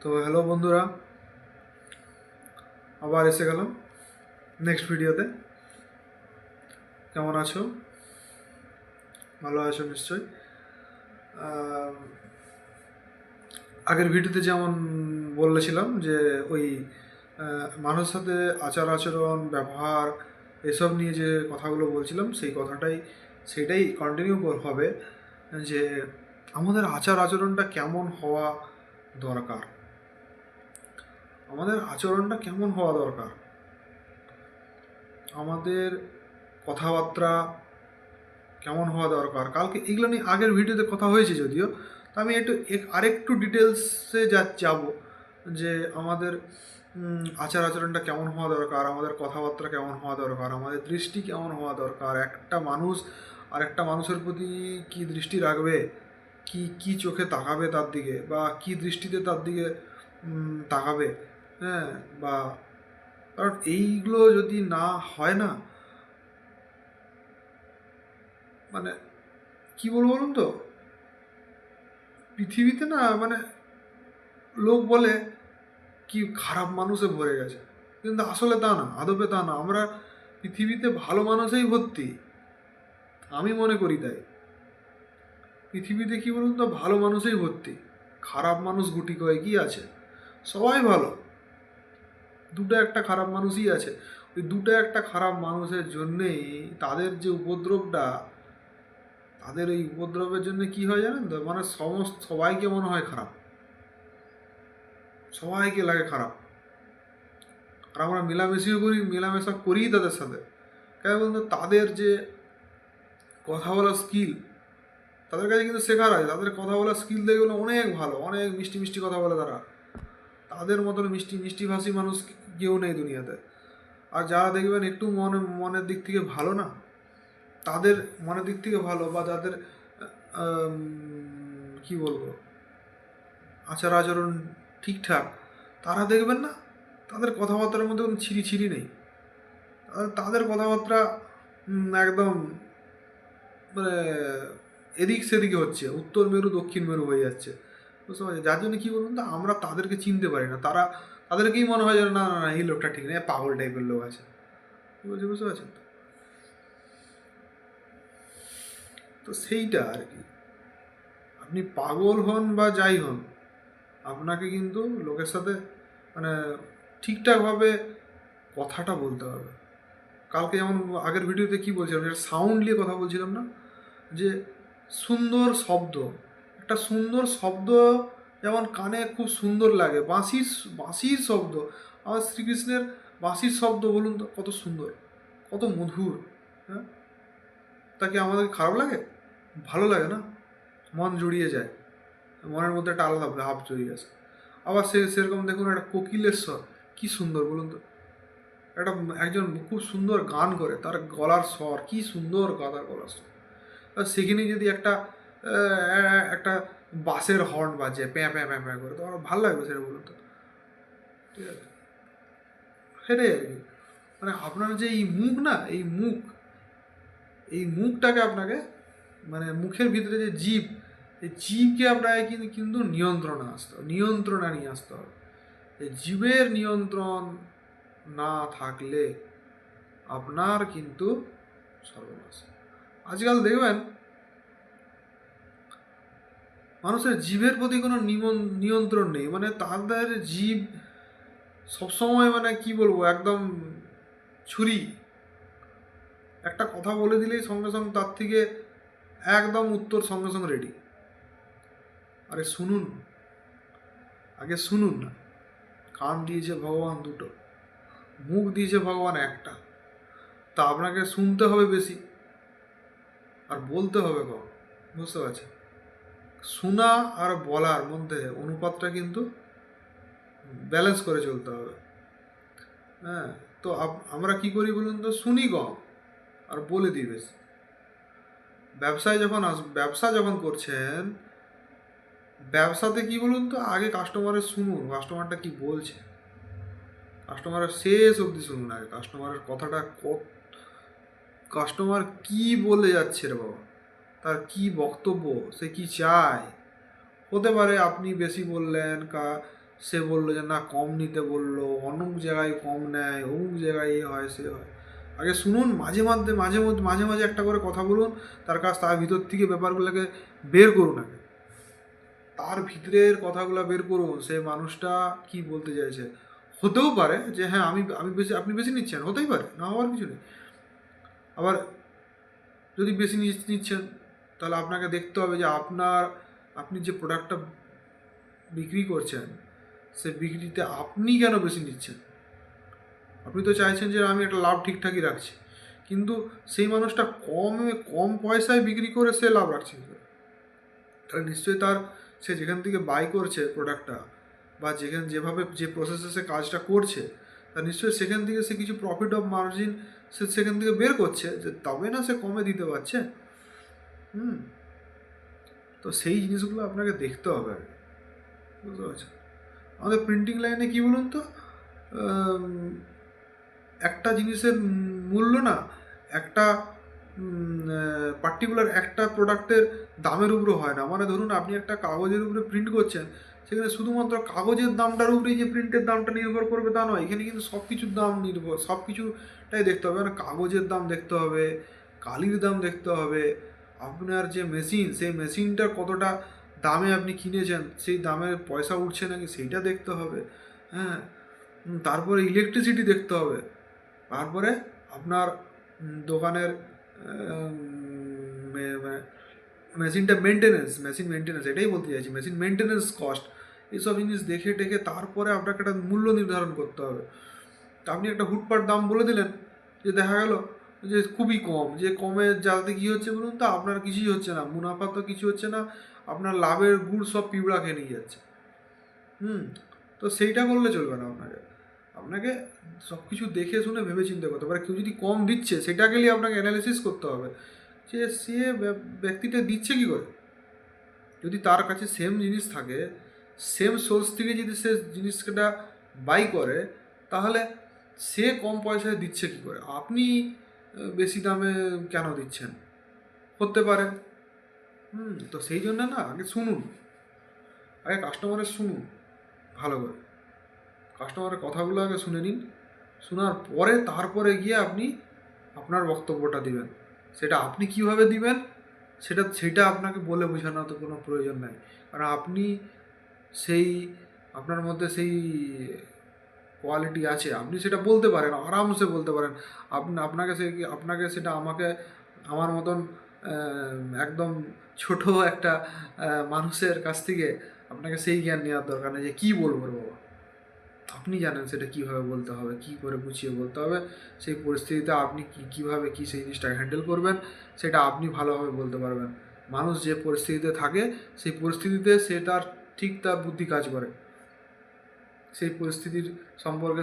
তো হ্যালো বন্ধুরা, আবার এসে গেলাম নেক্সট ভিডিওতে। কেমন আছো? ভালো আছো নিশ্চয়ই। আহ, আগের ভিডিওতে যেমন বলেছিলাম যে ওই মানুষের সাথে আচার আচরণ ব্যবহার এসব নিয়ে যে কথাগুলো বলছিলাম সেইটাই কন্টিনিউ হবে, যে আমাদের আচার আচরণটা কেমন হওয়া দরকার। আমাদের আচরণটা কেমন হওয়া দরকার, আমাদের কথাবার্তা কেমন হওয়া দরকার। কালকে এগুলো নিয়ে আগের ভিডিওতে কথা হয়েছে যদিও, তো আমি আরেকটু ডিটেলসে যাব যে আমাদের আচার আচরণটা কেমন হওয়া দরকার, আমাদের কথাবার্তা কেমন হওয়া দরকার, আমাদের দৃষ্টি কেমন হওয়া দরকার। একটা মানুষ আর একটা মানুষের প্রতি কী দৃষ্টি রাখবে, কি চোখে তাকাবে তার দিকে, বা কি দৃষ্টিতে তার দিকে তাকাবে। হ্যাঁ, বা কারণ এইগুলো যদি না হয় না, মানে কি বলবো বলুন তো, পৃথিবীতে না মানে লোক বলে কি খারাপ মানুষে ভরে গেছে, কিন্তু আসলে তা না, আদপে তা না। আমরা পৃথিবীতে ভালো মানুষেই ভর্তি, আমি মনে করি তাই। পৃথিবীতে কি বলুন তো, ভালো মানুষেই ভর্তি, খারাপ মানুষ গুটি কয়েকই আছে। সবাই ভালো, দুটো একটা খারাপ মানুষই আছে। ওই দুটো একটা খারাপ মানুষের জন্যেই তাদের যে উপদ্রবটা, তাদের এই উপদ্রবের জন্য কি হয় জানেন তো, মানে সবাইকে মনে হয় খারাপ, সবাইকে লাগে খারাপ। আর আমরা মেলামেশা করি তাদের সাথে। কেন বলুন তো, তাদের যে কথা বলার স্কিল, তাদের কাছে কিন্তু শেখার আছে। তাদের কথা বলার স্কিল দেখবেন অনেক ভালো, অনেক মিষ্টি মিষ্টি কথা বলে তারা। তাদের মতন মিষ্টি মিষ্টি ভাষী মানুষ কেউ নেই দুনিয়াতে। আর যারা দেখবেন একটু মনের দিক থেকে ভালো না, তাদের মনের দিক থেকে ভালো, বা যাদের কি বলবো আচার আচরণ ঠিকঠাক, তারা দেখবেন না তাদের কথাবার্তার মধ্যে কোনো ছিরি ছিরি নেই। তাদের কথাবার্তা একদম মানে এদিক সেদিকে হচ্ছে, উত্তর মেরু দক্ষিণ মেরু হয়ে যাচ্ছে, বুঝতে পারছি। যার জন্য কী বলুন তো, আমরা তাদেরকে চিনতে পারি না। তাদেরকেই মনে হয় যেন না না না, এই লোকটা ঠিক নেই, পাগল টাইপের লোক আছে। বুঝতে পারছেন তো? তো সেইটা আর কি, আপনি পাগল হন বা যাই হন, আপনাকে কিন্তু লোকের সাথে মানে ঠিকঠাকভাবে কথাটা বলতে হবে। কালকে যেমন আগের ভিডিওতে কি বলছিলাম, যেটা সাউন্ড নিয়ে কথা বলছিলাম না, যে সুন্দর শব্দ, একটা সুন্দর শব্দ যেমন কানে খুব সুন্দর লাগে, বাঁশির শব্দ। আমার শ্রীকৃষ্ণের বাঁশির শব্দ বলুন তো কত সুন্দর, কত মধুর। হ্যাঁ, তাকে আমাদের খারাপ লাগে? ভালো লাগে না, মন জুড়িয়ে যায়, মনের মধ্যে একটা আলাদা ভাব জড়িয়ে আসে। আবার সেরকম দেখুন একটা কোকিলের স্বর, কী সুন্দর বলুন তো। একজন খুব সুন্দর গান করে, তার গলার স্বর কী সুন্দর, গাদার গলার স্বর। আর সেখানে যদি একটা বাসের হর্ন বাজে প্যাঁ প্যাঁ প্যাঁ প্যাঁ করে, তো আমার ভালো লাগবে সেটা বলুন তো? ঠিক আছে, সেটাই আর কি। মানে আপনার যে এই মুখ না, এই মুখটাকে আপনাকে, মানে মুখের ভিতরে যে জীব, এই জীবকে আপনাকে কিন্তু নিয়ন্ত্রণে নিয়ে আসতে হবে। এই জীবের নিয়ন্ত্রণ না থাকলে আপনার কিন্তু সর্বনাশ। আজকাল দেখবেন মানুষের জীবের প্রতি কোনো নিয়ন্ত্রণ নেই, মানে তাদের জীব সবসময় মানে কি বলবো, একদম ছুরি। একটা কথা বলে দিলেই সঙ্গে সঙ্গে তার থেকে একদম উত্তর সঙ্গে সঙ্গে রেডি। আরে শুনুন, আগে শুনুন না। কান দিয়েছে ভগবান দুটো, মুখ দিয়েছে ভগবান একটা, তা আপনাকে শুনতে হবে বেশি আর বলতে হবে কম। বুঝতে পারছেন? শোনা আর বলার মধ্যে অনুপাতটা কিন্তু ব্যালেন্স করে চলতে হবে। হ্যাঁ, তো আমরা কি করি বলুন তো, শুনি কম আর বলে দিই বেশি। ব্যবসা যখন করছেন, ব্যবসাতে কি বলুন তো, আগে কাস্টমারের শুনুন, কাস্টমারটা কি বলছে, কাস্টমারের শেষ অবধি শুনুন আগে, কাস্টমারের কথাটা কাস্টমার কি বলে যাচ্ছে রে বাবা, তার কি বক্তব্য, সে কি চায়। হতে পারে আপনি বেশি বললেন, সে বললো যে না কম নিতে বললো, অমুক জায়গায় কম নেয়, অমুক জায়গায় এ হয় সে হয়। আগে শুনুন, মাঝে মাঝে একটা করে কথা বলুন, তার ভিতর থেকে ব্যাপারগুলোকে বের করুন। আগে তার ভিতরের কথাগুলো বের করুন, সে মানুষটা কি বলতে চাইছে। হতেও পারে যে হ্যাঁ আমি বেশি, আপনি বেশি নিচ্ছেন, হতেই পারে, না হওয়ার কিছু নেই। আবার যদি বেশি নিচ্ছেন, তাহলে আপনাকে দেখতে হবে যে আপনি যে প্রোডাক্টটা বিক্রি করছেন, সে বিক্রিতে আপনি কেন বেশি নিচ্ছেন। আপনি তো চাইছেন যে আমি একটা লাভ ঠিকঠাকই রাখছি, কিন্তু সেই মানুষটা কম পয়সায় বিক্রি করে সে লাভ রাখছে কি করে? তাহলে নিশ্চয়ই সে যেখান থেকে বাই করছে প্রোডাক্টটা, বা যেভাবে যে প্রসেসে সে কাজটা করছে, তা নিশ্চয়ই সেখান থেকে সে কিছু প্রফিট অফ মার্জিন সে সেখান থেকে বের করছে, যে তবে না সে কমে দিতে পারছে। হুম তো সেই জিনিসগুলো আপনাকে দেখতে হবে আগে, বুঝতে পারছেন? আমাদের প্রিন্টিং লাইনে কি বলুন তো, একটা জিনিসের মূল্য না একটা পার্টিকুলার একটা প্রোডাক্টের দামের উপরে হয় না। মানে ধরুন আপনি একটা কাগজের উপরে প্রিন্ট করছেন, সেখানে শুধুমাত্র কাগজের দামটার উপরেই যে প্রিন্টের দামটা নির্ভর করবে তা নয়। এখানে কিন্তু সব কিছুর দাম সব কিছুটাই দেখতে হবে। মানে কাগজের দাম দেখতে হবে, কালির দাম দেখতে হবে, আপনার যে মেশিন, সেই মেশিনটা কতটা দামে আপনি কিনেছেন, সেই দামের পয়সা উঠছে নাকি সেইটা দেখতে হবে। হ্যাঁ, তারপরে ইলেকট্রিসিটি দেখতে হবে। তারপরে আপনার দোকানের মেশিনটা মেশিন মেনটেন্যান্স, এটাই বলতে চাইছি, মেশিন মেনটেন্যান্স কস্ট, এইসব জিনিস দেখে টেখে তারপরে আপনাকে একটা মূল্য নির্ধারণ করতে হবে। তা আপনি একটা হুটপাট দাম বলে দিলেন, যে দেখা গেল যে খুবই কম, যে কমে যাতে কী হচ্ছে বলুন তো, আপনার কিছুই হচ্ছে না, মুনাফা তো কিছু হচ্ছে না, আপনার লাভের গুড় সব পিঁপড়া খেয়ে নিয়ে যাচ্ছে। তো সেইটা করলে চলবে না। আপনাকে সব কিছু দেখে শুনে ভেবে চিন্তে করতে হবে। কেউ যদি কম দিচ্ছে, সেটাকে নিয়ে আপনাকে অ্যানালিসিস করতে হবে যে সে ব্যক্তিটা দিচ্ছে কী করে। যদি তার কাছে সেম জিনিস থাকে, সেম সোর্স থেকে যদি সে জিনিসটা বাই করে, তাহলে সে কম পয়সায় দিচ্ছে কী করে, আপনি বেশি দামে কেন দিচ্ছেন, করতে পারেন। তো সেই জন্য না, আগে শুনুন, আগে কাস্টমারের শুনুন ভালো করে, কাস্টমারের কথাগুলো আগে শুনে নিন। শোনার পরে তারপরে গিয়ে আপনি আপনার বক্তব্যটা দিবেন। সেটা আপনি কিভাবে দিবেন, সেটা আপনাকে বলে বোঝানোর তো কোনো প্রয়োজন নাই। কারণ আপনি সেই আপনার মধ্যে সেই কোয়ালিটি আছে, আপনি সেটা বলতে পারেন, আরামসে বলতে পারেন। আপনাকে সেটা আমার মতন একদম ছোট একটা মানুষের কাছ থেকে আপনাকে সেই জ্ঞান নেওয়ার দরকার নেই যে কী বলবো রে বাবা। আপনি জানেন সেটা কীভাবে বলতে হবে, কী করে গুছিয়ে বলতে হবে, সেই পরিস্থিতিতে আপনি কীভাবে সেই জিনিসটাকে হ্যান্ডেল করবেন, সেটা আপনি ভালোভাবে বলতে পারবেন। মানুষ যে পরিস্থিতিতে থাকে, সেই পরিস্থিতিতে সে তার বুদ্ধি কাজ করে। সেই পরিস্থিতির সম্পর্কে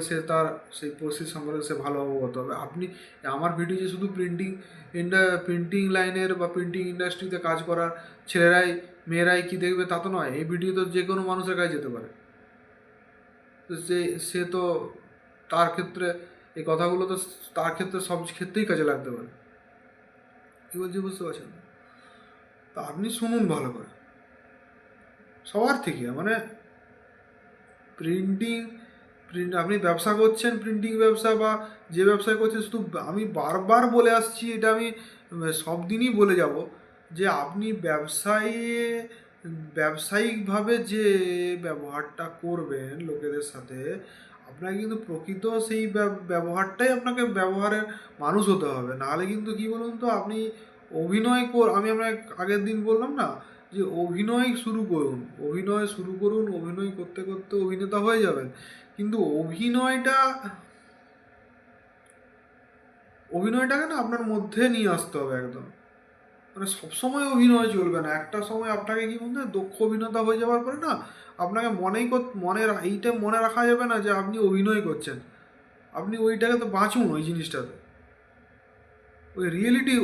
সেই পরিস্থিতি সম্পর্কে সে ভালো অবগত হবে। আমার ভিডিও যে শুধু প্রিন্টিং লাইনের বা প্রিন্টিং ইন্ডাস্ট্রিতে কাজ করার মেয়েরাই কি দেখবে তা তো নয়। এই ভিডিও তো যে কোনো মানুষের কাছে যেতে পারে। তো সে তো তার ক্ষেত্রে এই কথাগুলো তো তার ক্ষেত্রে সব ক্ষেত্রেই কাজে লাগতে পারে। কী বলছি বুঝতে পারছেন? তা আপনি শুনুন ভালো করে সবার থেকে। মানে আপনি ব্যবসা করছেন, প্রিন্টিং ব্যবসা বা যে ব্যবসায় করছেন, শুধু আমি বারবার বলে আসছি, এটা আমি সব দিনই বলে যাব, যে আপনি ব্যবসায়িকভাবে যে ব্যবহারটা করবেন লোকেদের সাথে, আপনাকে কিন্তু প্রকৃত সেই ব্যবহারটাই আপনাকে ব্যবহারের মানুষ হতে হবে। নাহলে কিন্তু কী বলুন তো, আপনি আমি আপনাকে আগের দিন বললাম না, যে অভিনয় শুরু করুন, অভিনয় করতে করতে অভিনেতা হয়ে যাবেন, কিন্তু অভিনয়টাকে না আপনার মধ্যে নিয়ে আসতে হবে একদম। মানে সবসময় অভিনয় চলবে না, একটা সময় আপনাকে কি বলতে, দক্ষ অভিনেতা হয়ে যাওয়ার পরে না, আপনাকে এইটা মনে রাখা যাবে না যে আপনি অভিনয় করছেন। আপনি ওইটাকে তো বাঁচুন, ওই জিনিসটাতে,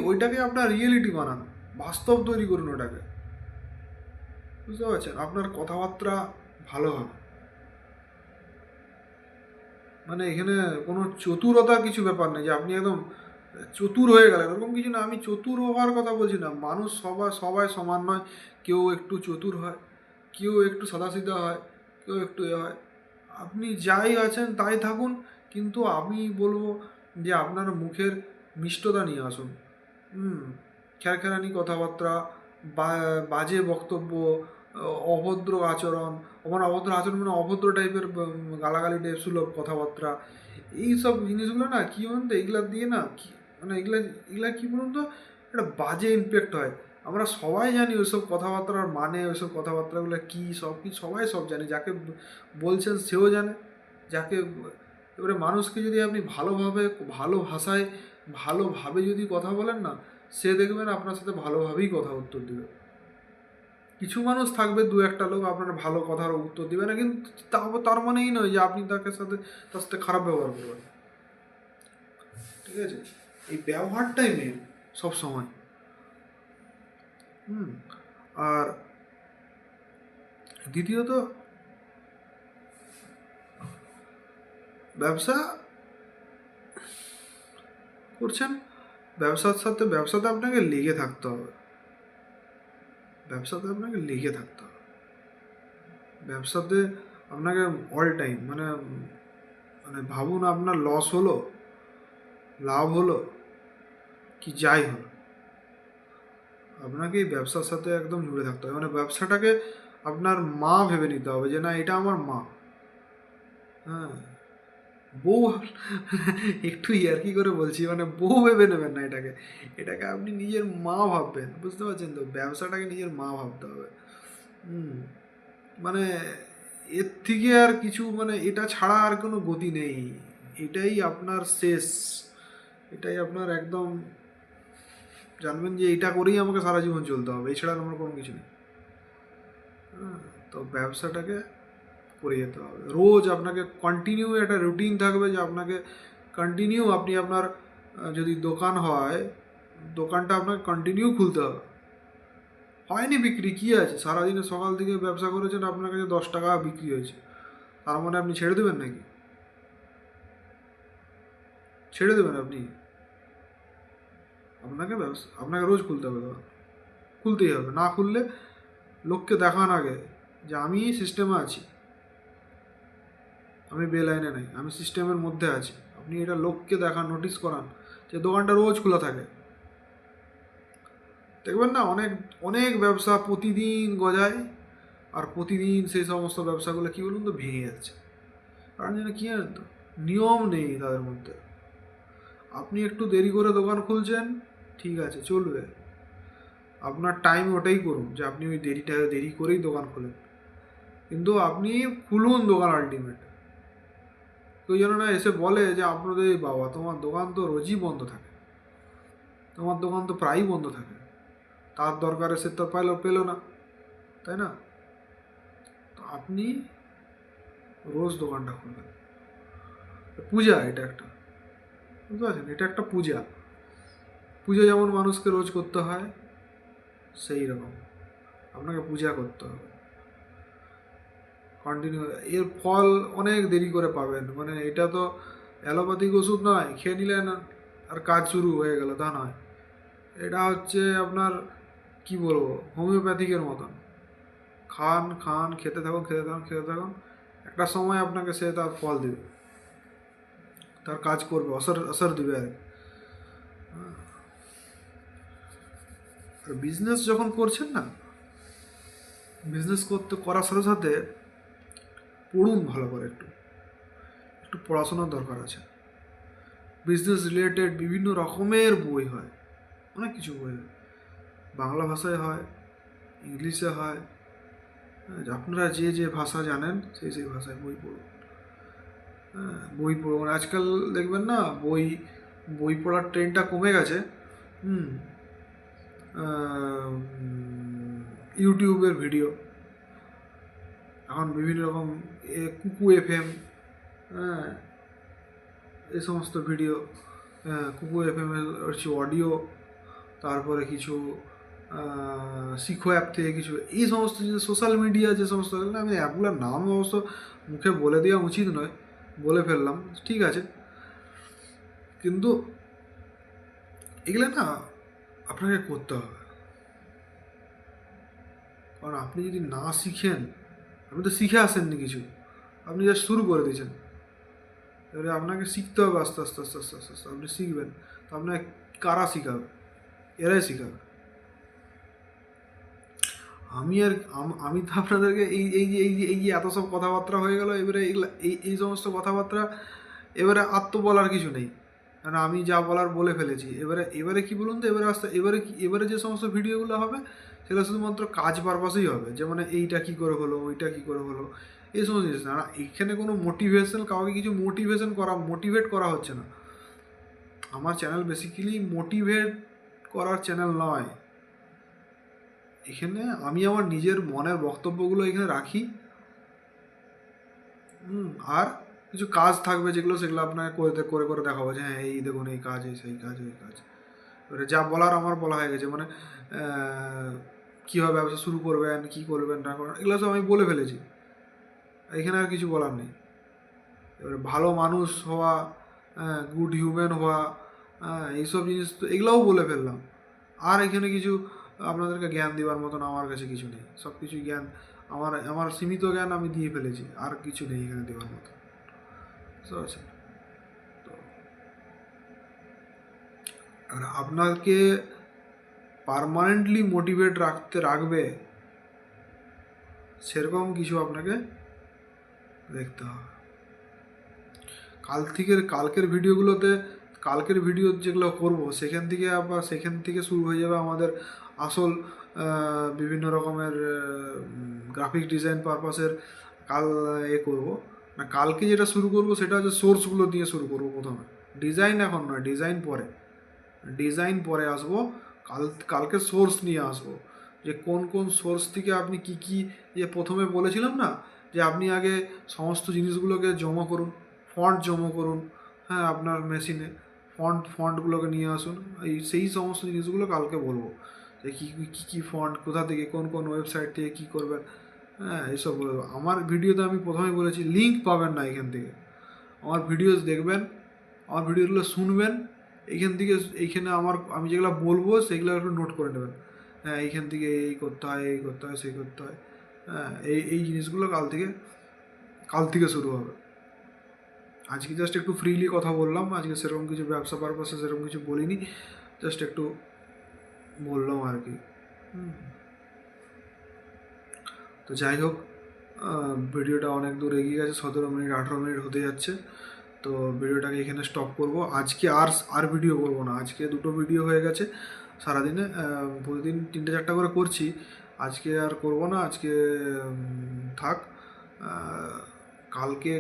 ওইটাকে আপনার রিয়েলিটি বানান, বাস্তব তৈরি করুন ওটাকে, বুঝতে পারছেন? আপনার কথাবার্তা ভালো হবে। মানে এখানে কোনো চতুরতা কিছু ব্যাপার নেই যে আপনি একদম চতুর হয়ে গেলেন, এরকম কিছু না। আমি চতুর হওয়ার কথা বলছি না। মানুষ সবাই সমান নয়। কেউ একটু চতুর হয়, কেউ একটু সাদাসিধা হয়, কেউ একটু হয়। আপনি যাই আছেন তাই থাকুন, কিন্তু আমি বলবো যে আপনার মুখের মিষ্টতা নিয়ে আসুন। হুম, খ্যারখ্যারানি কথাবার্তা, বাজে বক্তব্য, অভদ্র আচরণ, অভদ্র আচরণ মানে অভদ্র টাইপের গালাগালি টাইপ সুলভ কথাবার্তা, এইসব জিনিসগুলো না কী বলুন তো, এগুলা দিয়ে না কি মানে এগুলা এগুলা কী বলুন তো, একটা বাজে ইমপ্যাক্ট হয়। আমরা সবাই জানি ওইসব কথাবার্তার মানে, ওইসব কথাবার্তাগুলো কী সব কি সবাই সব জানি, যাকে বলছেন সেও জানে, যাকে এবারে মানুষকে যদি আপনি ভালোভাবে, ভালো ভাষায়, ভালোভাবে যদি কথা বলেন না, সে দেখবেন আপনার সাথে ভালোভাবেই কথা উত্তর দেবে। কিছু মানুষ থাকবে, দু একটা লোক আপনার ভালো কথার উত্তর দিবে না, কিন্তু তার মানেই নয় যে আপনি তার সাথে খারাপ ব্যবহার করবেন। ঠিক আছে, এই ব্যবহারটাই মেন সব সময়। আর দ্বিতীয়ত, ব্যবসা করছেন, ব্যবসাতে আপনাকে লেগে থাকতে হবে। ব্যবসাতে আপনাকে অল টাইম মানে মানে ভাবুন, আপনার লস হলো, লাভ হলো, কি যাই হলো, আপনাকে এই ব্যবসার সাথে একদম জুড়ে থাকতে হবে। মানে ব্যবসাটাকে আপনার মা ভেবে নিতে হবে, যে না এটা আমার মা। হ্যাঁ, বউ একটু ইয়ার্কি করে বলছি, মানে বউ ভেবে নেবেন না এটাকে, আপনি নিজের মা ভাববেন, বুঝতে পারছেন তো? ব্যবসাটাকে নিজের মা ভাবতে হবে। মানে এর থেকে আর কিছু, মানে এটা ছাড়া আর কোনো গতি নেই। এটাই আপনার শেষ, এটাই আপনার একদম, জানবেন যে এটা করেই আমাকে সারা জীবন চলতে হবে, এছাড়া আমার কোনো কিছু নেই। তো ব্যবসাটাকে করে যেতে হবে। রোজ আপনাকে কন্টিনিউ একটা রুটিন থাকবে, যে আপনাকে কন্টিনিউ আপনি আপনার যদি দোকান হয়, দোকানটা আপনাকে কন্টিনিউ খুলতে হবে। হয়নি বিক্রি, কী আছে, সারাদিনে সকাল থেকে ব্যবসা করেছেন, আপনার কাছে 10 টাকা বিক্রি হয়েছে, তার মানে আপনি ছেড়ে দেবেন নাকি? ছেড়ে দেবেন আপনি? আপনাকে রোজ খুলতে হবে দোকান, খুলতেই হবে। না খুললে লোককে দেখান আগে যে আমি সিস্টেমে আছি, আমি বেলাইনে নাই, আমি সিস্টেমের মধ্যে আছি। আপনি এটা লোককে দেখান, নোটিস করান যে দোকানটা রোজ খোলা থাকে। দেখবেন না, অনেক অনেক ব্যবসা প্রতিদিন গজায়, আর প্রতিদিন সেই সমস্ত ব্যবসাগুলো কী বলুন তো ভেঙে যাচ্ছে। কারণ যেন কী জানেন তো, নিয়ম নেই তাদের মধ্যে। আপনি একটু দেরি করে দোকান খুলছেন, ঠিক আছে, চলবে, আপনার টাইম ওটাই করুন, যে আপনি ওই দেরি করেই দোকান খোলেন, কিন্তু আপনি খুলুন দোকান আলটিমেট। কেউ যেন না এসে বলে যে আপনাদের বাবা তোমার দোকান তো রোজই বন্ধ থাকে, তোমার দোকান তো প্রায়ই বন্ধ থাকে, তার দরকারে সে তো পেলো না, তাই না? তো আপনি রোজ দোকানটা খুলবেন। পূজা এটা একটা, বুঝতে পারছেন, এটা একটা পূজা। পূজা যেমন মানুষকে রোজ করতে হয়, সেই রকম আপনাকে পূজা করতে হবে কন্টিনিউ। এর ফল অনেক দেরি করে পাবেন, মানে এটা তো অ্যালোপ্যাথিক ওষুধ নয়, খেয়ে নিলেন আর কাজ শুরু হয়ে গেল, তা নয়। এটা হচ্ছে আপনার, কি বলবো, হোমিওপ্যাথিকের মতন। খান খান, খেতে থাকুন, একটা সময় আপনাকে সে তার ফল দেবে, তার কাজ করবে, অসর দেবে আর বিজনেস যখন করছেন না, বিজনেস করার সাথে সাথে পড়ুন ভালো করে, একটু একটু পড়াশোনার দরকার আছে। বিজনেস রিলেটেড বিভিন্ন রকমের বই হয়, অনেক কিছু বই হয়, বাংলা ভাষায় হয়, ইংলিশে হয়। আপনারা যে যে ভাষা জানেন সেই ভাষায় বই পড়ুন। বই পড়ুন, আজকাল দেখবেন না বই পড়ার ট্রেন্ডটা কমে গেছে। ইউটিউবের ভিডিও, এখন বিভিন্ন রকম কুকু FM, হ্যাঁ, এই সমস্ত ভিডিও, কুকু FM এর হচ্ছে অডিও, তারপরে কিছু শিখো অ্যাপ থেকে কিছু, এই সমস্ত যে সোশ্যাল মিডিয়া যে সমস্ত, আমি অ্যাপগুলোর নাম অবশ্য মুখে বলে দেওয়া উচিত নয়, বলে ফেললাম, ঠিক আছে, কিন্তু এগুলো না আপনাকে করতে হবে। কারণ আপনি যদি না শিখেন, আপনি তো শিখে আসেননি কিছু, আপনি জাস্ট শুরু করে দিয়েছেন। এবারে আপনাকে শিখতে হবে আস্তে আস্তে আস্তে আস্তে আস্তে আস্তে আপনি শিখবেন। তো আপনাকে কারা শিখাবে? এরাই শিখাবে। আমি তো আপনাদেরকে এই যে এত সব কথাবার্তা হয়ে গেল, এবারে এগুলা এই সমস্ত কথাবার্তা এবারে আর তো বলার কিছু নেই, কারণ আমি যা বলার বলে ফেলেছি। এবারে কি বলুন তো, এবারে যে সমস্ত ভিডিওগুলো হবে সেগুলো শুধুমাত্র কাজ পারপাসেই হবে, যে মানে এইটা কী করে হলো, ওইটা কী করে হলো, এই সমস্ত জিনিস না। এখানে কোনো কাউকে কিছু মোটিভেট করা হচ্ছে না। আমার চ্যানেল বেসিক্যালি মোটিভেট করার চ্যানেল নয়। এখানে আমি আমার নিজের মনের বক্তব্যগুলো এখানে রাখি। আর কিছু কাজ থাকবে সেগুলো আপনাকে করে করে দেখাবো, যে হ্যাঁ এই দেখুন এই কাজ, এই সেই কাজ, এই কাজ। এবারে যা বলার আমার বলা হয়ে গেছে, মানে কীভাবে ব্যবসা শুরু করবেন, কী করবেন না করবেন, এগুলো সব আমি বলে ফেলেছি। এখানে আর কিছু বলার নেই। এবারে ভালো মানুষ হওয়া, গুড হিউম্যান হওয়া, এইসব জিনিস তো এগুলোও বলে ফেললাম। আর এখানে কিছু আপনাদেরকে জ্ঞান দেওয়ার মতন আমার কাছে কিছু নেই। সব কিছুই জ্ঞান আমার সীমিত জ্ঞান আমি দিয়ে ফেলেছি, আর কিছু নেই এখানে দেওয়ার মতো। বুঝতে পারছেন? তো আর আপনাকে পার্মানেন্টলি মোটিভেট রাখবে সেরকম কিছু আপনাকে দেখতে হবে। কালকের ভিডিও যেগুলো করব সেখান থেকে শুরু হয়ে যাবে আমাদের আসল বিভিন্ন রকমের গ্রাফিক ডিজাইন পারপাসের করব না। কালকে যেটা শুরু করব সেটা হচ্ছে সোর্সগুলো দিয়ে শুরু করব প্রথমে। ডিজাইন এখন নয়, ডিজাইন পরে আসবো। কালকে সোর্স নিয়ে আসবো, যে কোন কোন সোর্স থেকে আপনি কি যে প্রথমে বলেছিলাম না, যে আপনি আগে সমস্ত জিনিসগুলোকে জমা করুন, ফন্ট জমা করুন, হ্যাঁ আপনার মেশিনে ফন্টগুলোকে নিয়ে আসুন। সেই সমস্ত জিনিসগুলো কালকে বলবো, যে কী ফন্ট কোথা থেকে, কোন কোন ওয়েবসাইট থেকে কী করবেন, হ্যাঁ এইসব বলবো। আমার ভিডিওতে আমি প্রথমে বলেছি লিঙ্ক পাবেন না এখান থেকে। আমার ভিডিওস দেখবেন, আমার ভিডিওগুলো শুনবেন, এইখানে আমি যেগুলো বলবো সেগুলো একটু নোট করে নেবেন। হ্যাঁ এইখান থেকে এই করতে হয়, এই করতে হয়, সেই করতে হয়। হ্যাঁ এই জিনিসগুলো কাল থেকে শুরু হবে। আজকে জাস্ট একটু ফ্রিলি কথা বললাম, আজকে সেরকম কিছু ব্যবসা পারপাসে সেরকম কিছু বলিনি, জাস্ট একটু বললাম আর কি। তো যাই হোক, ভিডিওটা অনেক দূর এগিয়ে গেছে, 17 মিনিট 18 মিনিট হতে যাচ্ছে। তো ভিডিওটাকে এখানে স্টপ করব। আজকে আর ভিডিও করব না, আজকে 2টো ভিডিও হয়ে গেছে সারাদিনে। প্রতিদিন 3-4টা করে করছি, আজকে আর করব না। আজকে থাক।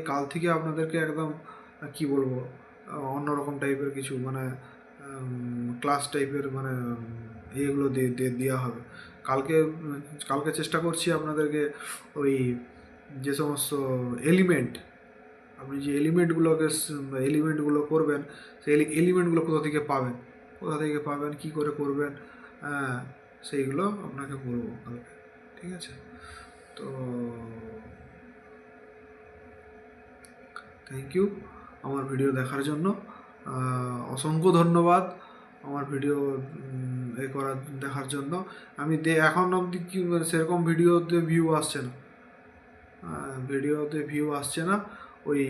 কাল থেকে আপনাদেরকে একদম কি বলবো, অন্যরকম টাইপের কিছু, মানে ক্লাস টাইপের, মানে এইগুলো দেওয়া হবে। কালকে চেষ্টা করছি আপনাদেরকে ওই যে সমস্ত আপনি যে এলিমেন্টগুলো করবেন, সেই এলিমেন্টগুলো কোথা থেকে পাবেন, কী করে করবেন, সেইগুলো আপনাকে বলবো কালকে। ঠিক আছে? তো থ্যাংক ইউ আমার ভিডিও দেখার জন্য। অসংখ্য ধন্যবাদ আমার ভিডিও দেখার জন্য। আমি এখন অবধি সেরকম ভিডিওতে ভিউ আসছে না। ওই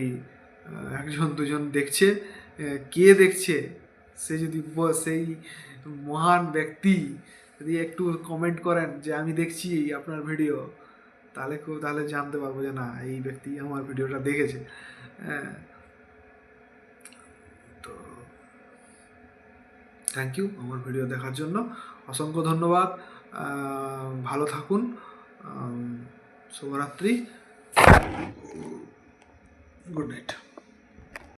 1-2জন দেখছে। কে দেখছে সে যদি সেই মহান ব্যক্তি যদি একটু কমেন্ট করেন যে আমি দেখছি আপনার ভিডিও, তাহলে জানতে পারবো যে না, এই ব্যক্তি আমার ভিডিওটা দেখেছে। হ্যাঁ, তো থ্যাংক ইউ আমার ভিডিও দেখার জন্য, অসংখ্য ধন্যবাদ। ভালো থাকুন, শুভরাত্রি, গুড নাইট।